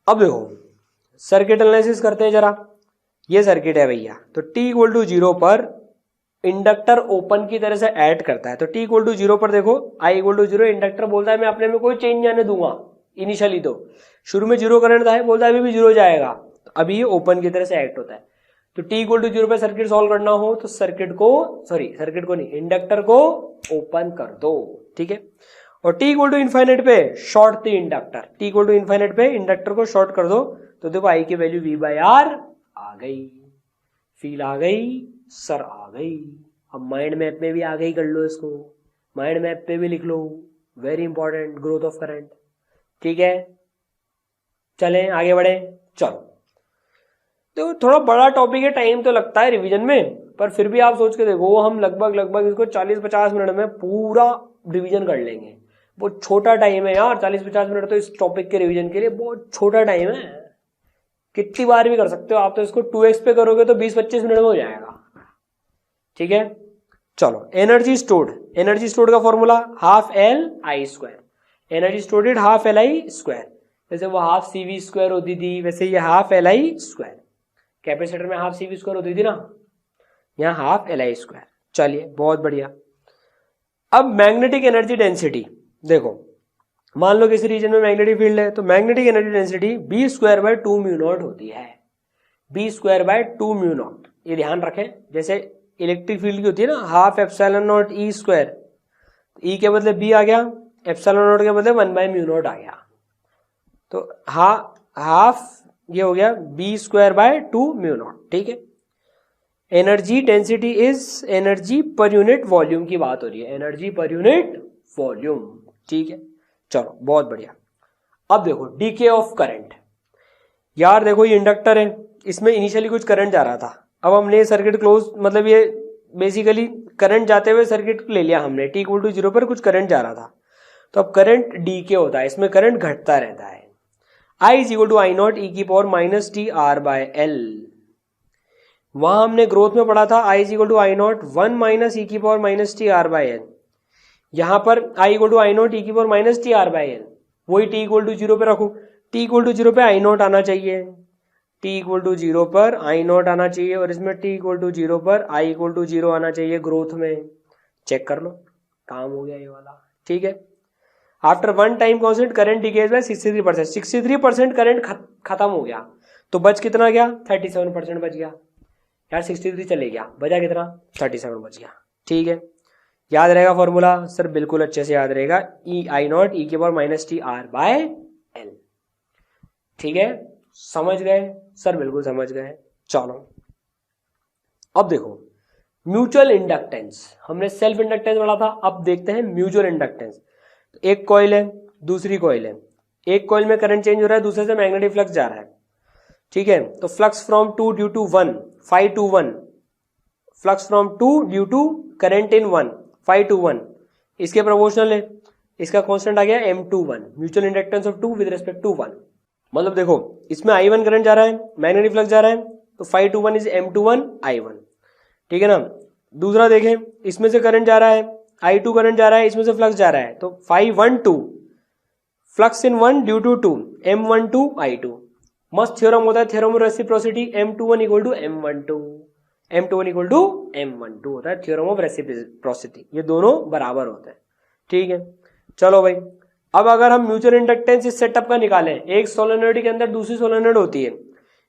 अब देखो सर्किट एनालिसिस करते हैं जरा। ये सर्किट है भैया, तो t इक्वल टू 0 पर इंडक्टर ओपन की तरह से ऐड करता है, तो t इक्वल टू 0 पर देखो I इक्वल टू 0, इंडक्टर बोलता है मैं अपने में कोई चेंज आने दूंगा, इनिशियली तो शुरू में 0 करंट था, बोलता है अभी भी 0 जाएगा, तो अभी ये ओपन की तरह से एक्ट होता है। तो t इक्वल टू 0 पर सर्किट सॉल्व करना हो तो सर्किट को नहीं, इंडक्टर को ओपन कर दो। ठीक है, और t इक्वल टू इनफाइनाइट पे short the inductor, t equal to infinite पे इंडक्टर को शॉर्ट कर दो, तो देखो I की वैल्यू V बाई आर आ गई, फील आ गई, सर आ गई, अब माइंड मैप में भी आगे ही कर लो इसको, माइंड मैप पे भी लिख लो, very important, growth of current. ठीक है, चलें आगे बढ़े। चलो, तो थोड़ा बड़ा टॉपिक है, टाइम तो लगता है रिवीजन में, पर फिर भी आप सोच के देखो हम लगभग इसको 40-50 मिनट में पूरा रिवीजन कर लेंगे। बहुत छोटा टाइम है यार, 40-50 मिनट तो इस टॉपिक के रिवीजन के लिए बहुत छोटा टाइम है। कितनी बार भी कर सकते हो आप, तो इसको 2x पे करोगे तो 20-25 मिनट में हो जाएगा। ठीक है, चलो एनर्जी स्टोर्ड का formula half L I square, energy stored half L I square. जैसे वो हाफ CV स्क्वायर होती थी, वैसे ये half L I square. Capacitor में हाफ CV स्क्वायर होती थी ना, यहाँ हाफ एल आई स्क्वायर। चलिए बहुत बढ़िया। अब मैग्नेटिक एनर्जी डेंसिटी देखो, मान लो किसी रीजन में मैग्नेटिक फील्ड है, तो magnetic energy density B²/2 mu naught होती है, B²/2 म्यू नॉट। ये ध्यान रखें, जैसे इलेक्ट्रिक फील्ड की होती है ना half epsilon not E square, E के बदले B आ गया, एप्सिलॉन नॉट के बदले 1/म्यू नॉट आ गया, तो हाफ ये हो गया B²/2 म्यू नॉट। ठीक है, energy density is energy per unit volume की बात हो रही है, एनर्जी पर यूनिट वॉल्यूम। ठीक है, चलो बहुत बढ़िया। अब देखो डीके ऑफ करंट, यार देखो ये इंडक्टर है, इसमें इनिशियली कुछ करंट जा रहा था, अब हमने सर्किट क्लोज, मतलब ये बेसिकली करंट जाते हुए सर्किट ले लिया हमने, t=0 पर कुछ करंट जा रहा था, तो अब करंट डीके होता है, इसमें करंट घटता रहता है। I = I0 e⁻t/L, वहां हमने ग्रोथ में पढ़ा था I = I0 1 - e⁻t/L, यहां पर I = I0 e⁻t/L, वही t=0 पे रखो, t=0 पे I0 आना चाहिए, t=0 पर I0 आना चाहिए, और इसमें t=0 पर I = 0 आना चाहिए ग्रोथ में। चेक कर लो, काम हो गया ये वाला। ठीक है, after one time constant current decays by 63%, 63% current खत्म हो गया, तो बच कितना गया, 37% बच गया। यार 63 चले गया, बचा कितना, 37 बच गया। ठीक है, याद रहेगा फॉर्मूला सर, बिल्कुल अच्छे से याद रहेगा, I0 e⁻t/L। ठीक है, समझ गए सर, बिल्कुल समझ गए। चलो अब देखो म्यूचुअल इंडक्टेंस, हमने सेल्फ इंडक्टेंस पढ़ा था, अब देखते हैं म्यूचुअल इंडक्टेंस। एक कॉइल है, दूसरी कॉइल है, एक कॉइल में करंट चेंज हो रहा है, दूसरे से मैग्नेटिक फ्लक्स जा रहा है। ठीक है, तो flux from 2 due to 1 φ/1, flux from 2 due to current in 1 φ/1, इसके प्रोपोर्शनल है, इसका कांस्टेंट आ गया M21, mutual inductance of 2 with respect to 1। मतलब देखो इसमें I1 करंट जा रहा है, मैग्नेटिक फ्लक्स जा रहा है, तो φ/1 इज M21 I1। ठीक है ना, दूसरा देखें, इसमें से करंट जा रहा है, I2 करंट जा रहा है, इसमें से फ्लक्स जा रहा है, तो φ12 flux in 1 due to 2 M12 I2। मस्त थ्योरम होता है, theorem of reciprocity, M21 = M12, M21 = M12 होता है थ्योरम ऑफ रेसिप्रोसिटी, ये दोनों बराबर होते हैं। ठीक है, चलो भाई, अब अगर हम म्यूचुअल इंडक्टेंस इस सेटअप का निकालें, एक सोलेनोइड के अंदर दूसरी सोलेनोइड होती है,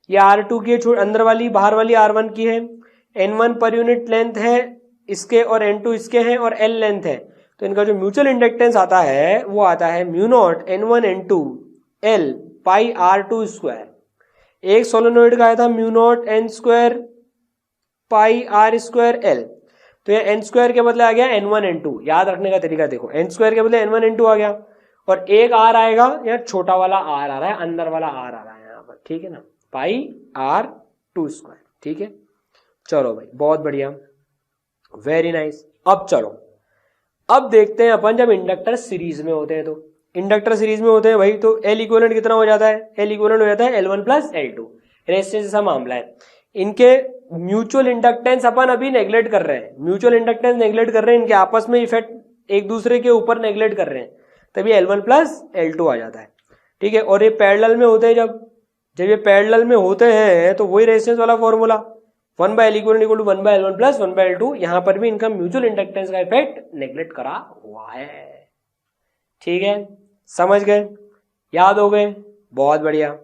ये R2 की है, अंदर वाली, बाहर वाली R1 की है, N1 पर यूनिट लेंथ है इसके और N2 इसके हैं और L लेंथ है, तो इनका जो म्यूचुअल इंडक्टेंस आता है वो आता है μ0 N1 N2 L पाई R2 स्क्वायर। एक सोलेनोइड का आया था μ0 N² पाई R स्क्वायर L, तो ये N² के बदले आ गया N1 N2। याद रखने का तरीका देखो, N² के बदले N1 N2 आ गया, और एक R आएगा, यहाँ छोटा वाला R आ रहा है, अंदर वाला R आ रहा है यहाँ पर। ठीक है ना, पाई R2²। ठीक है, चलो भाई बहुत बढ़िया, वेरी नाइस। अब चलो, अब देखते हैं अपन जब इंडक्टर सीरीज में होते हैं, तो इंडक्टर सीरीज में होते हैं भाई, तो L इक्विवेलेंट कितना हो जाता है, L इक्विवेलेंट हो जाता है L1 + L2। रेजिस्टेंस जैसा मामला है, इनके म्यूचुअल इंडक्टेंस अपन अभी नेग्लेक्ट कर रहे हैं, म्यूचुअल इंडक्टेंस नेग्लेक्ट कर रहे हैं, इनके आपस में इफेक्ट एक दूसरे के ऊपर नेग्लेक्ट कर रहे हैं, तभी L1 + L2 आ जाता है। ठीक है, और ये पैरेलल में होते हैं, जब ये पैरेलल में होते हैं तो वही रेजिस्टेंस वाला formula 1/L equivalent = 1/L1 + 1/L2, यहां पर भी इनका म्यूचुअल इंडक्टेंस का इफेक्ट नेग्लेक्ट करा हुआ है। ठीक है, समझ गए, याद हो गए, बहुत बढ़िया।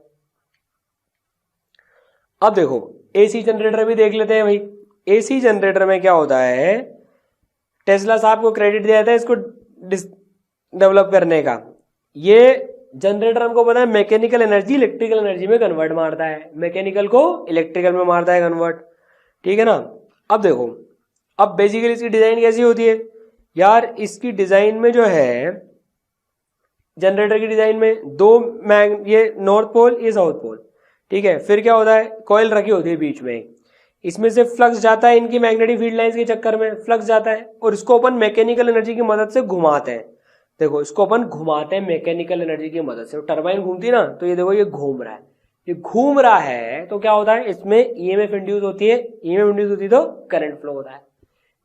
अब देखो एसी जनरेटर भी देख लेते हैं भाई। एसी जनरेटर में क्या होता है, टेस्ला साहब को क्रेडिट दिया जाता है इसको डेवलप करने का। ये जनरेटर हमको पता है मैकेनिकल एनर्जी इलेक्ट्रिकल एनर्जी में कन्वर्ट मारता है, मैकेनिकल को इलेक्ट्रिकल में मारता है कन्वर्ट। ठीक है ना, अब देखो अब बेसिकली इसकी डिजाइन कैसी होती है यार, इसकी डिजाइन में जो है जनरेटर की डिजाइन में दो ये नॉर्थ पोल ये साउथ पोल, ठीक है। फिर क्या होता है, कॉइल रखी होती है बीच में, इसमें से फ्लक्स जाता है इनकी मैग्नेटिक फील्ड लाइंस के चक्कर में फ्लक्स जाता है, और इसको अपन मैकेनिकल एनर्जी की मदद से घुमाते हैं। देखो इसको अपन घुमाते हैं मैकेनिकल एनर्जी की मदद से, टरबाइन घूमती ना, तो ये देखो ये घूम रहा है, ये घूम रहा है तो क्या होता है, इसमें ईएमएफ इंड्यूस होती है, ईएमएफ इंड्यूस होती है तो करंट फ्लो होता है,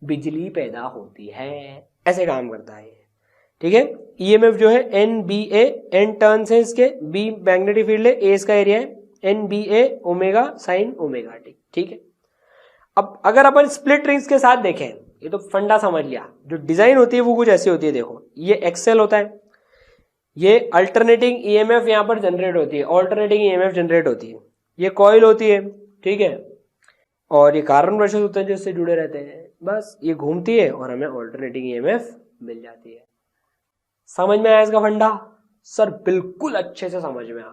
बिजली पैदा होती है, ऐसे काम करता है, ठीक है। ईएमएफ जो है एन बी ए, एन टर्न्स है इसके, बी मैग्नेटिक फील्ड है, ए इसका एरिया है, N B A omega sine omega T, ठीक है। अब अगर अपन स्प्लिट रिंग्स के साथ देखें, ये तो फंडा समझ लिया, जो डिजाइन होती है वो कुछ ऐसी होती है। देखो ये एक्सेल होता है, ये अल्टरनेटिंग ईएमएफ यहां पर जनरेट होती है, ऑल्टरनेटिंग ईएमएफ जनरेट होती है, ये कॉइल होती है, ठीक है, और ये कार्बन ब्रशेस होते हैं जो इससे जुड़े रहते हैं, बस ये घूमती है और हमें ऑल्टरनेटिंग ईएमएफ मिल जाती है। समझ में आया इसका फंडा सर? बिल्कुल अच्छे से समझ में आया।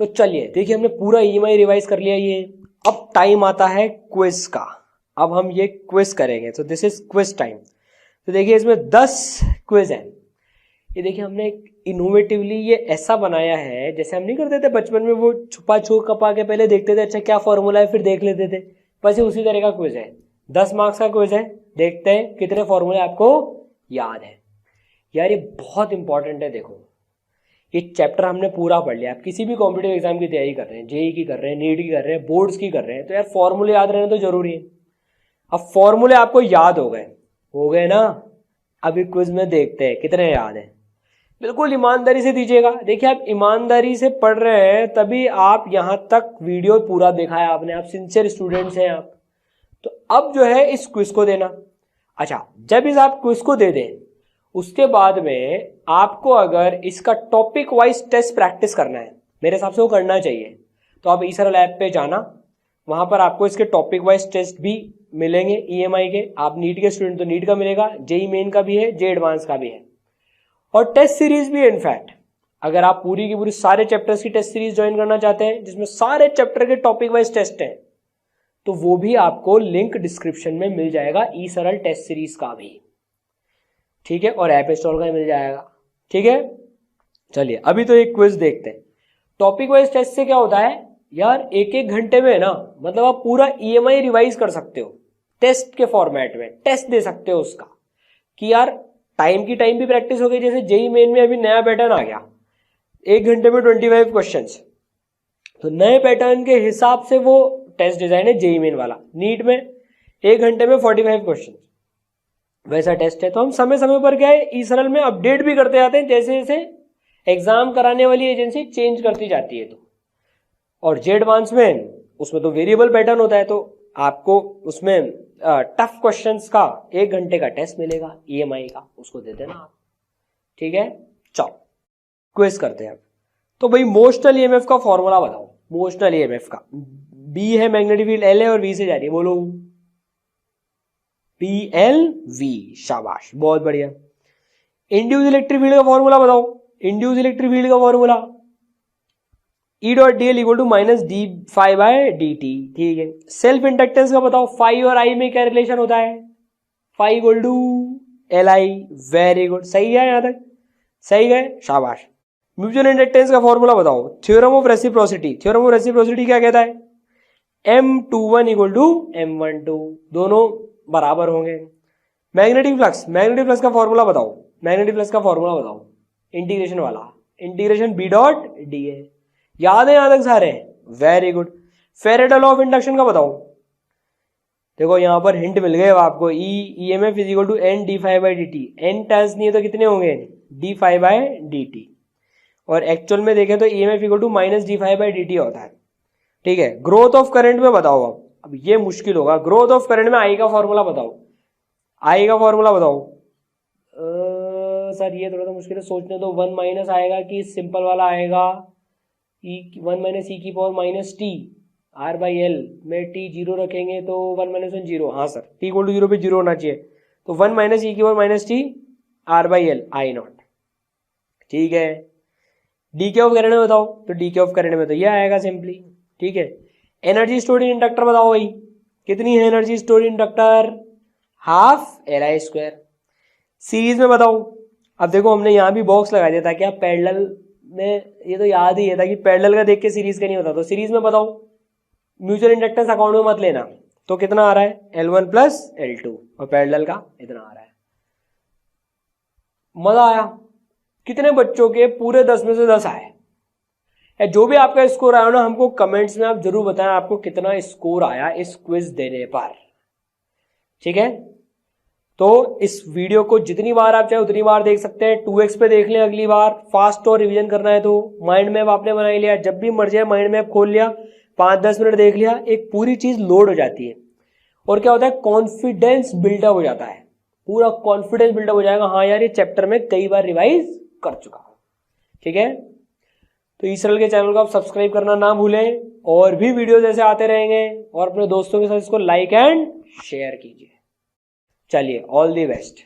तो चलिए देखिए, हमने पूरा ईएमआई रिवाइज कर लिया ये। अब टाइम आता है क्विज का, अब हम ये क्विज करेंगे, तो दिस इज क्विज टाइम। तो देखिए इसमें 10 क्विज है। ये देखिए हमने इनोवेटिवली ये ऐसा बनाया है, जैसे हम नहीं करते थे बचपन में, वो छुपा छुप कपा के पहले देखते थे अच्छा क्या फॉर्मूला है फिर देख लेते थे, बस ये उसी तरह का क्विज है। 10 मार्क्स का क्विज है, देखते हैं कितने फॉर्मूले आपको याद है। यार ये बहुत इंपॉर्टेंट है। देखो ये चैप्टर हमने पूरा पढ़ लिया, आप किसी भी कॉम्पिटिटिव एग्जाम की तैयारी कर रहे हैं, जेई की कर रहे हैं, नीट की कर रहे हैं, बोर्ड्स की कर रहे हैं, तो यार फॉर्मूले याद रहना तो जरूरी है। अब फॉर्मूले आपको याद हो गए ना, अभी क्विज में देखते हैं कितने याद है। बिल्कुल ईमानदारी से दीजिएगा। देखिए आप ईमानदारी से पढ़ रहे हैं तभी आप यहां तक वीडियो पूरा देखा है आपने, आप सिंसियर स्टूडेंट्स हैं आप। तो अब जो है इस क्विज को देना। अच्छा, जब इस आप क्विज को दे दें उसके बाद में आपको अगर इसका टॉपिक वाइज टेस्ट प्रैक्टिस करना है, मेरे हिसाब से वो करना चाहिए, तो आप ईसरल ऐप पे जाना, वहां पर आपको इसके टॉपिक वाइज टेस्ट भी मिलेंगे ईएमआई के। आप नीट के स्टूडेंट तो नीट का मिलेगा, जेई मेन का भी है, जे एडवांस का भी है, और टेस्ट सीरीज भी है। इनफैक्ट अगर आप पूरी की पूरी सारे चैप्टर्स की टेस्ट सीरीज ज्वाइन करना चाहते हैं जिसमें सारे चैप्टर के टॉपिक वाइज टेस्ट हैं, तो वो भी आपको लिंक डिस्क्रिप्शन में मिल जाएगा, ईसरल टेस्ट सीरीज का भी, ठीक है, और ऐप इंस्टॉल का मिल जाएगा, ठीक है। चलिए अभी तो एक क्विज देखते हैं। टॉपिक वाइज टेस्ट से क्या होता है यार, एक एक घंटे में ना, मतलब आप पूरा ईएमआई रिवाइज कर सकते हो, टेस्ट के फॉर्मेट में टेस्ट दे सकते हो उसका, कि यार टाइम की टाइम भी प्रैक्टिस हो गई। जैसे जेई मेन में अभी नया पैटर्न आ गया, 1 घंटे में 25 क्वेश्चंस, तो नए पैटर्न के हिसाब से वो टेस्ट डिजाइन है जेई मेन वाला। नीट में 1 घंटे में 45 क्वेश्चन वैसा टेस्ट है। तो हम समय समय पर क्या है, ईसरल में अपडेट भी करते जाते हैं जैसे जैसे एग्जाम कराने वाली एजेंसी चेंज करती जाती है। तो और जे एडवांस में उसमें तो वेरिएबल पैटर्न होता है, तो आपको उसमें टफ क्वेश्चंस का 1 घंटे का टेस्ट मिलेगा ईएमआई का, उसको दे देना आप, ठीक है। चलो क्विज करते हैं अब। तो भाई मोशनल ईएमएफ का फॉर्मूला बताओ। मोशनल ईएमएफ का बी है मैग्नेटिक फील्ड, एल है और वी से जा रही है, बोलो पी एल वी, शाबाश बहुत बढ़िया। इंड्यूस इलेक्ट्रिक फील्ड का फॉर्मूला बताओ। इंड्यूस इलेक्ट्रिक फील्ड का formula E dot D L equal to minus D phi by D T, ठीक है। सेल्फ इंडक्टेंस का बताओ, फाई और आई में क्या रिलेशन होता है, phi equal to L I, very good, सही है, यहां तक सही है, शाबाश। म्यूचुअल इंडक्टेंस का फॉर्मूला बताओ। Theorem of reciprocity, theorem of reciprocity क्या कहता है, M21 इक्वल टू M12, दोनों बराबर होंगे। मैग्नेटिक फ्लक्स, मैग्नेटिक फ्लक्स का फॉर्मूला बताओ। मैग्नेटिक फ्लक्स का फॉर्मूला बताओ, इंटीग्रेशन वाला, integration B dot D A, याद है यहां तक सारे, very good. Faraday law of induction का बताओ। देखो यहां पर हिंट मिल गए आपको, EMF is equal to N D phi by D T, N turns नहीं है तो कितने होंगे, D phi by D T, और एक्चुअल में देखें तो EMF equal to minus D phi by D T होता है, ठीक है। ग्रोथ ऑफ करंट में बताओ। अब ये मुश्किल होगा, ग्रोथ ऑफ करंट में आई का फॉर्मूला बताओ। आई का फॉर्मूला बताओ। सर ये थोड़ा सा मुश्किल है, सोचने दो। 1 माइनस आएगा कि सिंपल वाला आएगा, 1 माइनस ई की power minus T R by L में टी 0 रखेंगे तो 1 माइनस 1 0, हाँ सर, टी इक्वल टू 0 पे 0 होना चाहिए, तो 1 माइनस ई की power minus T R by L I not, ठीक है। डी के ऑफ करंट में बताओ, तो डी के ऑफ करंट में तो ये आएगा सिंपली, ठीक है। एनर्जी स्टोर्ड इन इंडक्टर बताओ भाई, कितनी है energy stored in inductor, half LI square. Series में बताओ, अब देखो हमने यहां भी बॉक्स लगा दिया था क्या पैरेलल में, ये तो याद ही है था कि पैरेलल का देख के सीरीज का नहीं होता। तो सीरीज में बताओ, म्यूचुअल इंडक्टेंस अकाउंट में मत लेना, तो कितना आ रहा है L1 प्लस L2 और पैरेलल का इतना आ रहा है। मजा आया? कितने बच्चों के पूरे 10 में से 10 आए? जो भी आपका स्कोर आया ना, हमको कमेंट्स में आप जरूर बताएं आपको कितना स्कोर आया इस क्विज देने पर, ठीक है। तो इस वीडियो को जितनी बार आप चाहे उतनी बार देख सकते हैं, 2x पे देख लें अगली बार। फास्ट और रिवीजन करना है तो माइंड मैप आपने बना लिया, जब भी मर्जी है माइंड मैप खोल लिया, 5-10 मिनट देख लिया, एक पूरी चीज लोड हो जाती है और क्या होता है, कॉन्फिडेंस बिल्डअप हो जाता है, पूरा कॉन्फिडेंस बिल्डअप हो जाएगा। हाँ यार, ये चैप्टर में कई बार रिवाइज कर चुका हूं, ठीक है। तो ईसरल के चैनल को आप सब्सक्राइब करना ना भूलें, और भी वीडियोस ऐसे आते रहेंगे, और अपने दोस्तों के साथ इसको लाइक एंड शेयर कीजिए। चलिए, ऑल दी बेस्ट।